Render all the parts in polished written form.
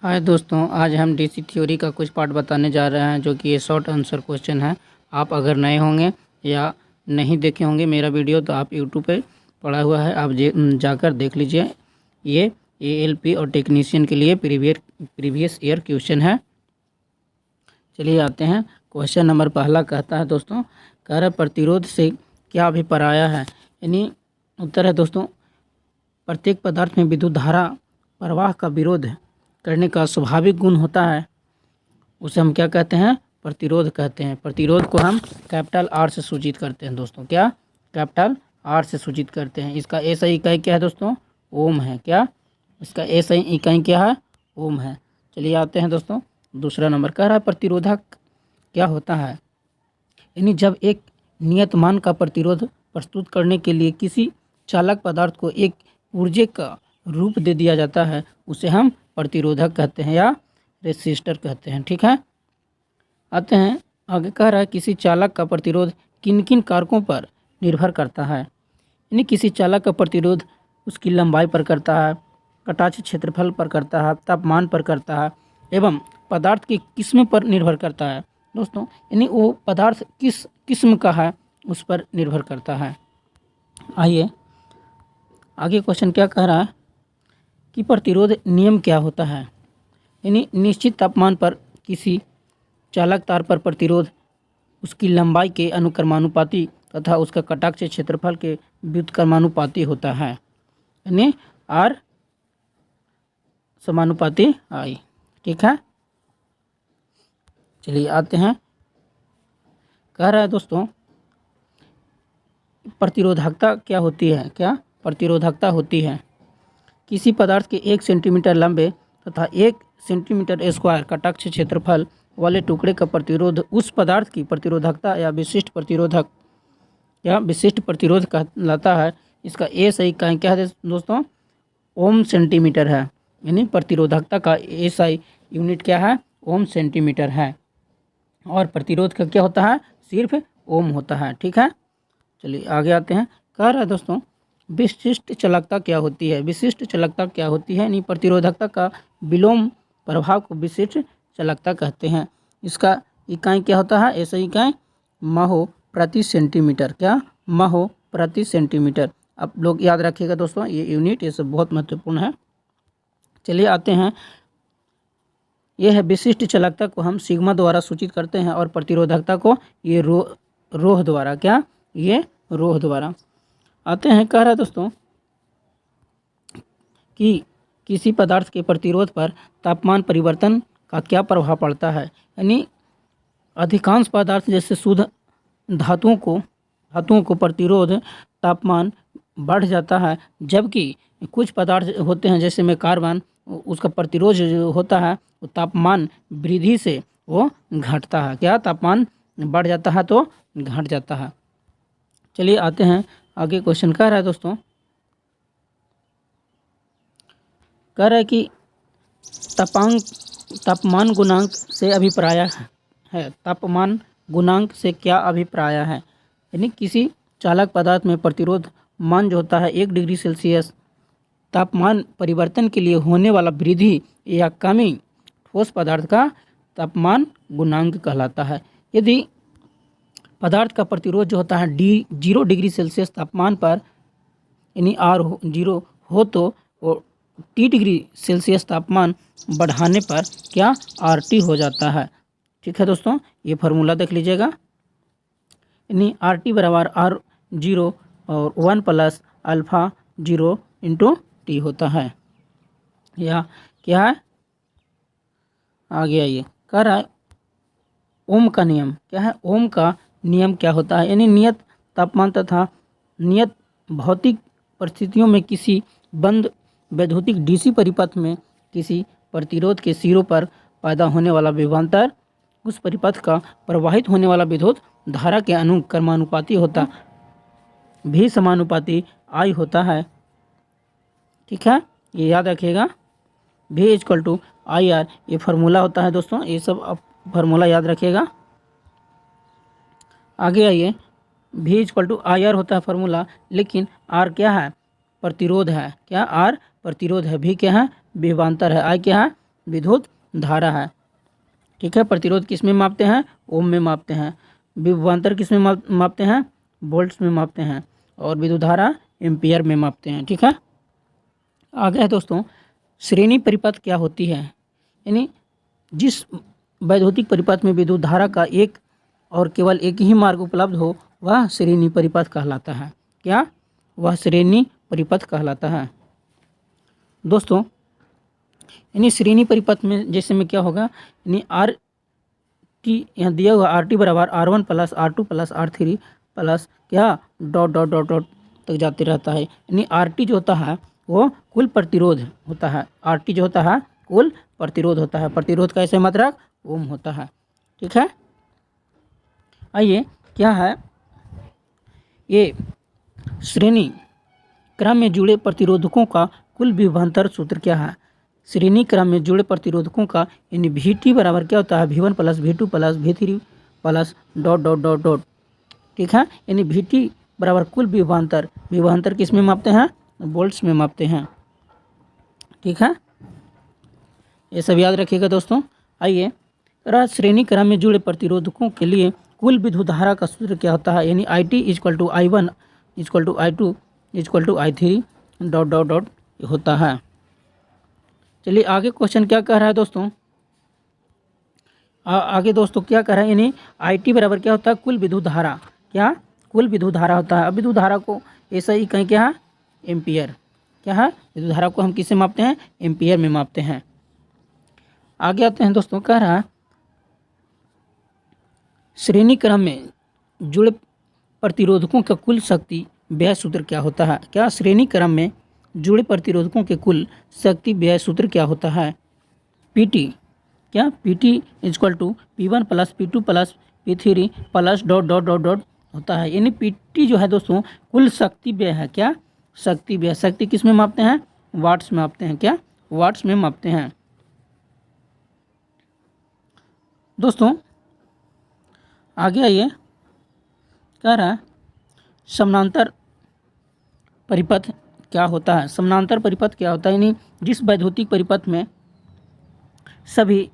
हाय दोस्तों, आज हम डीसी थ्योरी का कुछ पार्ट बताने जा रहे हैं जो कि ये शॉर्ट आंसर क्वेश्चन है। आप अगर नए होंगे या नहीं देखे होंगे मेरा वीडियो तो आप यूट्यूब पे पड़ा हुआ है, आप जाकर देख लीजिए। ये एएलपी और टेक्नीशियन के लिए प्रीवियस ईयर क्वेश्चन है। चलिए आते हैं। क्वेश्चन नंबर पहला कहता है दोस्तों, कह रहा प्रतिरोध से क्या अभिप्राय है। यानी उत्तर है दोस्तों, प्रत्येक पदार्थ में विद्युत धारा प्रवाह का विरोध करने का स्वाभाविक गुण होता है, उसे हम क्या कहते हैं, प्रतिरोध कहते हैं। प्रतिरोध को हम कैपिटल आर से सूचित करते हैं दोस्तों। क्या कैपिटल आर से सूचित करते हैं। इसका एसआई इकाई क्या है दोस्तों, ओम है। क्या इसका एसआई इकाई क्या है, ओम है। चलिए आते हैं दोस्तों, दूसरा नंबर कह रहा है प्रतिरोधक क्या होता है। यानी जब एक नियत मान का प्रतिरोध प्रस्तुत करने के लिए किसी चालक पदार्थ को एक ऊर्जा का रूप दे दिया जाता है, उसे हम प्रतिरोधक कहते हैं या रेसिस्टर कहते हैं। ठीक है, आते हैं आगे। कह रहा है किसी चालक का प्रतिरोध किन किन कारकों पर निर्भर करता है। यानी किसी चालक का प्रतिरोध उसकी लंबाई पर करता है, कटाक्ष क्षेत्रफल पर करता है, तापमान पर करता है एवं पदार्थ की किस्म पर निर्भर करता है दोस्तों। यानी वो पदार्थ किस किस्म का है उस पर निर्भर करता है। आइए आगे क्वेश्चन क्या कह रहा है कि प्रतिरोध नियम क्या होता है। यानी निश्चित तापमान पर किसी चालक तार पर प्रतिरोध उसकी लंबाई के अनुक्रमानुपाती तथा उसका कटाक्ष क्षेत्रफल के व्युत्क्रमानुपाती होता है। यानी आर समानुपाती आई। ठीक है, चलिए आते हैं। कह रहा है दोस्तों प्रतिरोधकता क्या होती है। क्या प्रतिरोधकता होती है किसी पदार्थ के 1 सेंटीमीटर लंबे तथा 1 सेंटीमीटर स्क्वायर कटाक्ष क्षेत्रफल वाले टुकड़े का प्रतिरोध उस पदार्थ की प्रतिरोधकता या विशिष्ट प्रतिरोध कहलाता है। इसका एसआई इकाई क्या है दोस्तों, ओम सेंटीमीटर है। यानी प्रतिरोधकता का एसआई यूनिट क्या है, ओम सेंटीमीटर है। और प्रतिरोध का क्या होता है, सिर्फ ओम होता है। ठीक है, चलिए आगे आते हैं। कह रहा है दोस्तों विशिष्ट चालकता क्या होती है। विशिष्ट चालकता क्या होती है, यानी प्रतिरोधकता का विलोम प्रभाव को विशिष्ट चालकता कहते हैं। इसका इकाई क्या होता है, ऐसा इकाई महो प्रति सेंटीमीटर। क्या महो प्रति सेंटीमीटर। आप लोग याद रखिएगा दोस्तों, ये यूनिट ये सब बहुत महत्वपूर्ण है। चलिए आते हैं। यह है विशिष्ट चालकता को हम सिग्मा द्वारा सूचित करते हैं और प्रतिरोधकता को ये रोह द्वारा। क्या ये रोह द्वारा। आते हैं। कह रहा है दोस्तों कि किसी पदार्थ के प्रतिरोध पर तापमान परिवर्तन का क्या प्रभाव पड़ता है। यानी अधिकांश पदार्थ जैसे शुद्ध धातुओं को प्रतिरोध तापमान बढ़ जाता है, जबकि कुछ पदार्थ होते हैं जैसे में कार्बन, उसका प्रतिरोध जो होता है वो तापमान वृद्धि से वो घटता है। क्या तापमान बढ़ जाता है तो घट जाता है। चलिए आते हैं आगे। क्वेश्चन कह रहा है दोस्तों, कह रहा है कि तापमान गुणांक से अभिप्राय है। तापमान गुणांक से क्या अभिप्राय है। यानी किसी चालक पदार्थ में प्रतिरोध मान जो होता है 1 डिग्री सेल्सियस तापमान परिवर्तन के लिए होने वाला वृद्धि या कमी ठोस पदार्थ का तापमान गुणांक कहलाता है। यदि पदार्थ का प्रतिरोध जो होता है 0 डिग्री सेल्सियस तापमान पर यानी R0 हो तो वो T डिग्री सेल्सियस तापमान बढ़ाने पर क्या RT हो जाता है। ठीक है दोस्तों, ये फार्मूला देख लीजिएगा। यानी RT बराबर R0 और 1 प्लस अल्फा 0 इंटू T होता है। या क्या है, आगे आइए। कह रहा है ओम का नियम क्या है। ओम का नियम क्या होता है। यानी नियत तापमान तथा नियत भौतिक परिस्थितियों में किसी बंद वैद्युतिक डीसी परिपथ में किसी प्रतिरोध के सिरों पर पैदा होने वाला विभवांतर उस परिपथ का प्रवाहित होने वाला विद्युत धारा के अनुक्रमानुपाती होता भी समानुपाती आई होता है। ठीक है, ये याद रखिएगा। V equal to I R ये फार्मूला होता है दोस्तों, ये सब आप फार्मूला याद रखिएगा। आगे आइए। V equal to I R होता है फार्मूला, लेकिन R क्या है, प्रतिरोध है। क्या R प्रतिरोध है, V क्या है, विभवांतर है, I क्या है विद्युत धारा है। ठीक है, प्रतिरोध किस में मापते हैं? ओम में मापते हैं। विभवांतर किस में मापते हैं? वोल्ट्स में मापते हैं। और विद्युत धारा एम्पियर में मापते हैं। ठीक है, आगे है दोस्तों, श्रेणी परिपथ क्या होती है? यानी जिस वैद्युतिक परिपथ में विद्युत धारा का एक और केवल एक ही मार्ग उपलब्ध हो वह श्रेणी परिपथ कहलाता है। क्या? वह श्रेणी परिपथ कहलाता है। दोस्तों यानी श्रेणी परिपथ में जैसे में क्या होगा, यानी आर टी यहाँ दिया हुआ आर टी बराबर R1 plus R2 plus R3 plus क्या डॉट डॉट डॉट डॉट तक जाते रहता है। यानी आर टी जो होता है वो कुल प्रतिरोध होता है। आर टी जो होता है कुल प्रतिरोध होता है। प्रतिरोध का ऐसे मात्रक ओम होता है। ठीक है, आइए क्या है ये श्रेणी क्रम में जुड़े प्रतिरोधकों का कुल विभवांतर सूत्र क्या है? श्रेणी क्रम में जुड़े प्रतिरोधकों का यानी Vt बराबर क्या होता है? V1 plus V2 plus V3 plus dot dot dot dot. ठीक है, यानी Vt बराबर कुल विभवांतर। विभवांतर किस में मापते हैं? वोल्ट्स में मापते हैं। ठीक है, ये सब याद रखिएगा दोस्तों। आइए, श्रेणी क्रम में जुड़े प्रतिरोधकों के लिए कुल विद्युत धारा का सूत्र क्या होता है? यानी IT equal to I1 equal to I2 equal to I3 dot dot dot होता है। चलिए आगे क्वेश्चन क्या कह रहा है दोस्तों? आगे दोस्तों क्या कह रहा है, यानी IT बराबर क्या होता है? कुल विद्युत धारा। क्या? कुल विद्युत धारा होता है। अब विद्युत धारा को ऐसा ही कहीं क्या है? एम्पियर। क्या है? विद्युत धारा को हम किससे मापते हैं? एम्पियर में मापते हैं। आगे आते हैं दोस्तों, कह रहा है श्रेणी क्रम में जुड़े प्रतिरोधकों का कुल शक्ति व्यय सूत्र क्या होता है? क्या? श्रेणी क्रम में जुड़े प्रतिरोधकों के कुल शक्ति व्यय सूत्र क्या होता है? PT। क्या? PT equal to P1 plus P2 plus P3 plus dot dot dot dot होता है। यानी PT जो है दोस्तों कुल शक्ति व्यय है। क्या? शक्ति व्यय। शक्ति किस में मापते हैं? वाट्स में मापते हैं। क्या? वाट्स में मापते हैं। दोस्तों आगे आइए, कह रहा है समानांतर परिपथ क्या होता है? समानांतर परिपथ क्या होता है? यानी जिस वैद्युतिक परिपथ में सभी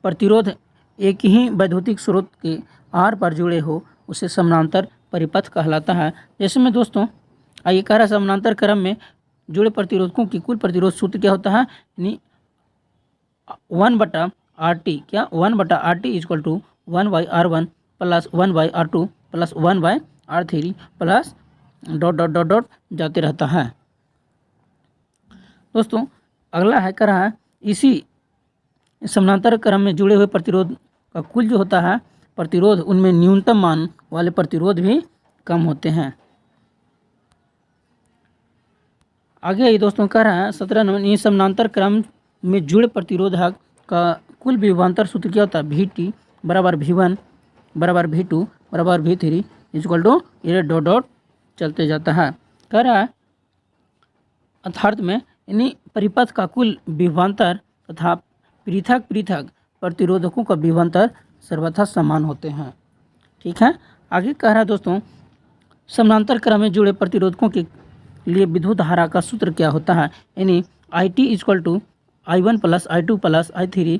प्रतिरोध एक ही वैद्युतिक स्रोत के आर पर जुड़े हो उसे समानांतर परिपथ कहलाता है। जैसे में दोस्तों आइए कह रहा है समानांतर क्रम में जुड़े प्रतिरोधकों की कुल प्रतिरोध सूत्र क्या होता है? यानी 1/RT। क्या? 1/RT equal to 1/R1 plus 1/R2 plus 1/R3 plus dot dot dot dot जाते रहता है। दोस्तों अगला है, कह रहा है इसी समानांतर क्रम में जुड़े हुए प्रतिरोध का कुल जो होता है प्रतिरोध उनमें न्यूनतम मान वाले प्रतिरोध भी कम होते हैं। आगे ये दोस्तों कह रहा है 17 नंबर, ये समानांतर क्रम में जुड़े प्रतिरोधक का कुल विभवांतर सूत्र क्या होता है? Vt बराबर V1 बराबर V2 बराबर V3 इक्वल टू ये डॉट डॉट चलते जाता है। कह रहा है अर्थात में यानी परिपथ का कुल विभवांतर तथा पृथक पृथक प्रतिरोधकों का विभवांतर सर्वथा समान होते हैं। ठीक है, आगे कह रहा है दोस्तों समानांतर क्रम में जुड़े प्रतिरोधकों के लिए विद्युत धारा का सूत्र क्या होता है? यानी IT equal to I1 plus I2 plus I3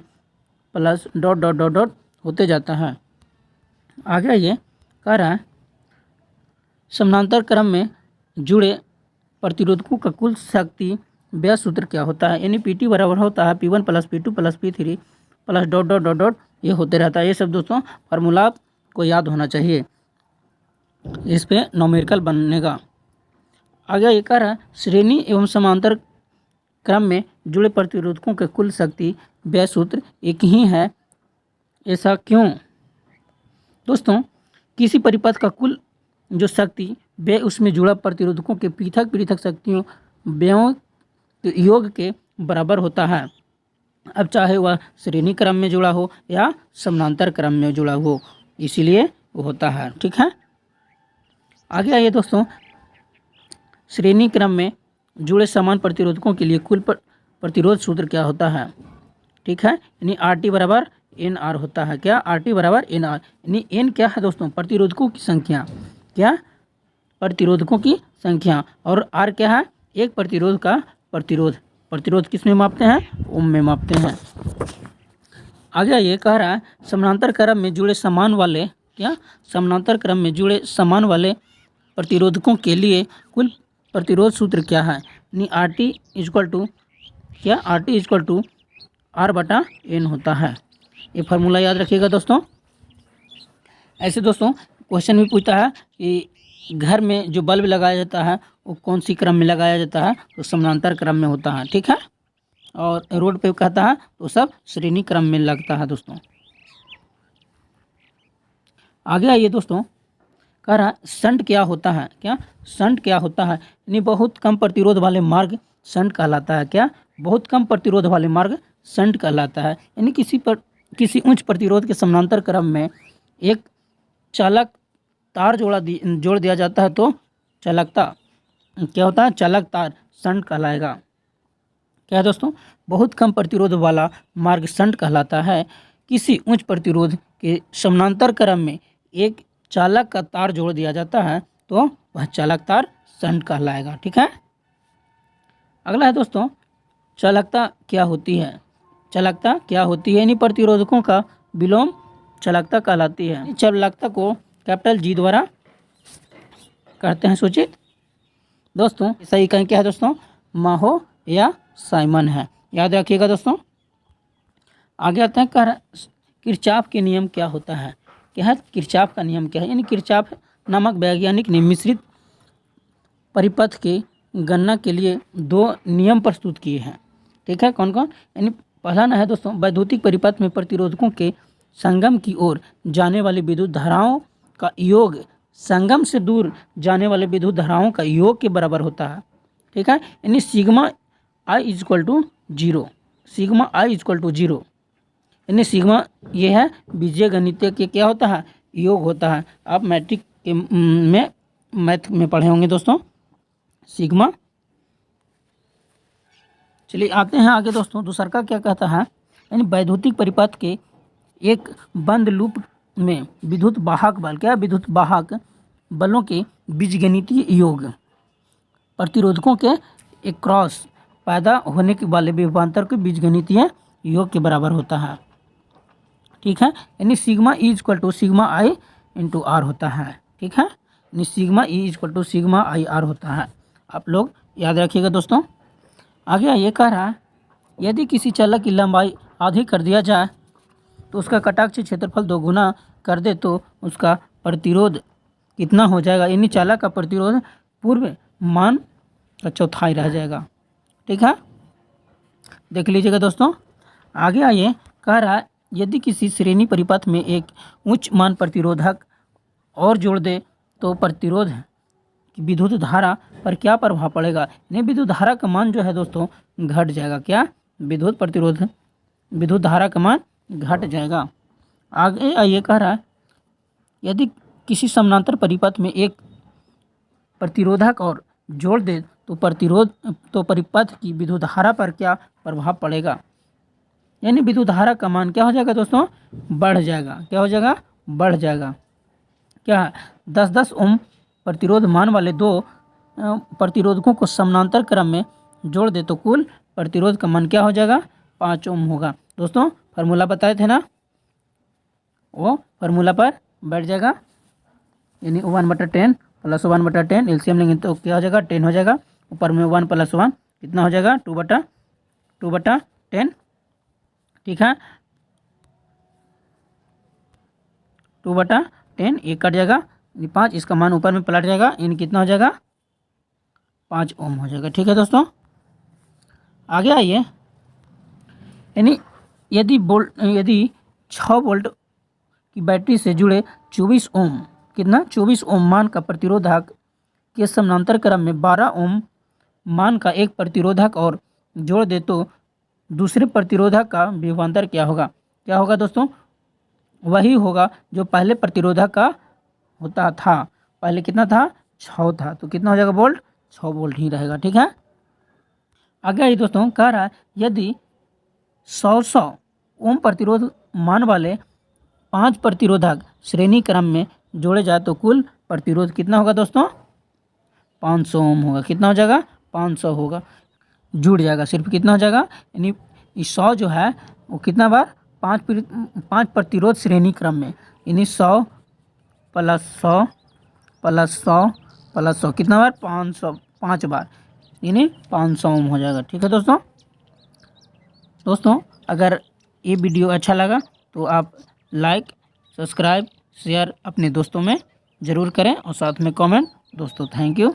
plus dot dot dot dot होते जाता है। आगे ये कह रहा है समानांतर क्रम में जुड़े प्रतिरोधकों का कुल शक्ति व्यय सूत्र क्या होता है? यानी PT बराबर होता है P1 plus P2 plus P3 plus dot dot dot dot ये होते रहता है। ये सब दोस्तों फार्मूला को याद होना चाहिए, इस पे न्यूमेरिकल बनेगा। आगे ये कह रहा है श्रेणी एवं समांतर क्रम में जुड़े प्रतिरोधकों के कुल शक्ति व्यय सूत्र एक ही है, ऐसा क्यों? दोस्तों किसी परिपथ का कुल जो शक्ति व्यय उसमें जुड़ा प्रतिरोधकों के पृथक पृथक शक्तियों व्ययों के योग के बराबर होता है। अब चाहे वह श्रेणी क्रम में जुड़ा हो या समानांतर क्रम में जुड़ा हो, इसीलिए वो होता है। ठीक है, आगे आइए दोस्तों श्रेणी क्रम में जुड़े समान प्रतिरोधकों के लिए कुल प्रतिरोध सूत्र क्या होता है? ठीक है, यानी RT बराबर NR होता है। क्या? RT बराबर NR, यानी N क्या है दोस्तों? प्रतिरोधकों की संख्या। क्या? प्रतिरोधकों की संख्या। और R क्या है? एक प्रतिरोध का प्रतिरोध। प्रतिरोध किस में मापते हैं? ओम में मापते हैं। आगे ये कह रहा है समानांतर क्रम में जुड़े समान वाले क्या समानांतर क्रम में जुड़े समान वाले प्रतिरोधकों के लिए कुल प्रतिरोध सूत्र क्या है। यानी आर टी इजक्वल टू क्या R T is equal to R बटा एन होता है। ये फार्मूला याद रखिएगा दोस्तों। ऐसे दोस्तों क्वेश्चन भी पूछता है कि घर में जो बल्ब लगाया जाता है वो कौन सी क्रम में लगाया जाता है, तो समानांतर क्रम में होता है, ठीक है। और रोड पे कहता है तो सब श्रेणी क्रम में लगता है दोस्तों। आगे आइए दोस्तों, कह रहा है शंट क्या होता है। क्या शंट क्या होता है। यानी बहुत कम प्रतिरोध वाले मार्ग शंट कहलाता है। क्या बहुत कम प्रतिरोध वाले मार्ग शंट कहलाता है। यानी किसी उच्च प्रतिरोध के समानांतर क्रम में एक चालक तार जोड़ दिया जाता है तो चालकता क्या होता है, चालक तार शंट कहलाएगा। क्या है दोस्तों, बहुत कम प्रतिरोध वाला मार्ग शंट कहलाता है। किसी उच्च प्रतिरोध के समानांतर क्रम में एक चालक का तार जोड़ दिया जाता है तो वह चालक तार शंट कहलाएगा, ठीक है। अगला है दोस्तों, चालकता क्या होती है। चालकता क्या होती है। यानी प्रतिरोधकों का विलोम चालकता कहलाती है। चालकता को कैपिटल जी द्वारा करते हैं सूचित। दोस्तों सही कहीं क्या है दोस्तों, माहो या साइमन है, याद रखिएगा दोस्तों। आगे आते हैं, किरचॉफ के नियम क्या होता है। क्या है किरचॉफ का नियम क्या है। यानी किरचॉफ नामक वैज्ञानिक ने मिश्रित परिपथ के गणना के लिए 2 नियम प्रस्तुत किए हैं, ठीक है। कौन कौन। यानी पहला ना है दोस्तों, वैद्युतिक परिपथ में प्रतिरोधकों के संगम की ओर जाने वाली विद्युत धाराओं का योग संगम से दूर जाने वाले विद्युत धाराओं का योग के बराबर होता है, ठीक है। यानी sigma I is equal to 0, sigma I is equal to 0। यानी सिग्मा ये है बीजीय गणितीय के क्या होता है, योग होता है। आप मैट्रिक के में मैथ में पढ़े होंगे दोस्तों सिग्मा। चलिए आते हैं आगे दोस्तों, दूसरा का क्या कहता है। यानी वैद्युतिक परिपथ के एक बंद लूप में विद्युत वाहक बल क्या विद्युत वाहक बलों के बीजगणितीय योग प्रतिरोधकों के एक क्रॉस पैदा होने के वाले विभवांतर के बीजगणितीय योग के बराबर होता है, ठीक है। यानी sigma E equal to sigma I into R होता है, ठीक है। यानी sigma E equal to sigma I R होता है। आप लोग याद रखिएगा दोस्तों। आगे ये कह रहा है, यदि किसी चालक की लंबाई आधी कर दिया जाए तो उसका कटाक्ष क्षेत्रफल 2 गुना कर दे तो उसका प्रतिरोध कितना हो जाएगा। यानी चालक का प्रतिरोध पूर्व मान का चौथाई रह जाएगा, ठीक है। देख लीजिएगा दोस्तों। आगे आइए, कह रहा है यदि किसी श्रेणी परिपथ में एक उच्च मान प्रतिरोधक और जोड़ दे तो प्रतिरोध की विद्युत धारा पर क्या प्रभाव पड़ेगा। यानी विद्युत धारा का मान जो है दोस्तों घट जाएगा। क्या विद्युत धारा का मान घट जाएगा। आगे आइए, कह रहा है यदि किसी समानांतर परिपथ में एक प्रतिरोधक और जोड़ दे तो परिपथ की विद्युत धारा पर क्या प्रभाव पड़ेगा। यानी विद्युत धारा का मान क्या हो जाएगा दोस्तों, बढ़ जाएगा। क्या हो जाएगा, बढ़ जाएगा। क्या है 10-10 ओम प्रतिरोध मान वाले 2 प्रतिरोधकों को समानांतर क्रम में जोड़ दे तो कुल प्रतिरोध का मान क्या हो जाएगा, 5 ओम होगा। दोस्तों फार्मूला बताए थे ना, वो फार्मूला पर बैठ जाएगा। यानी 1/10 प्लस 1/10 एलसीएम लेंगे तो क्या हो जाएगा, 10 हो जाएगा। ऊपर में 1 + 1 कितना हो जाएगा, 2/10, ठीक है। 2/10 एक कट जाएगा, यानी 5। इसका मान ऊपर में पलट जाएगा, यानी कितना हो जाएगा, 5 ओम हो जाएगा, ठीक है दोस्तों। आगे आइए, यानी यदि 6 वोल्ट की बैटरी से जुड़े 24 ओम कितना 24 ओम मान का प्रतिरोधक के समानांतर क्रम में 12 ओम मान का एक प्रतिरोधक और जोड़ दे तो दूसरे प्रतिरोधक का विभवांतर क्या होगा। क्या होगा दोस्तों, वही होगा जो पहले प्रतिरोधक का होता था। पहले कितना था, 6 था, तो कितना हो जाएगा वोल्ट, 6 वोल्ट ही रहेगा, ठीक है। आगे ये दोस्तों कह रहा है यदि 100 ओम प्रतिरोध मान वाले 5 प्रतिरोधक श्रेणी क्रम में जोड़े जाए तो कुल प्रतिरोध कितना होगा दोस्तों, 500 ओम होगा। कितना हो जाएगा, 500 होगा, जुड़ जाएगा। सिर्फ कितना हो जाएगा, यानी 100 जो है वो कितना बार पाँच प्रतिरोध श्रेणी क्रम में, यानी 100 + 100 + 100 + 100 कितना बार, 500, 5 बार, यानी 500 ओम हो जाएगा। ठीक है दोस्तों अगर ये वीडियो अच्छा लगा तो आप लाइक, सब्सक्राइब, शेयर अपने दोस्तों में ज़रूर करें और साथ में कमेंट। दोस्तों थैंक यू।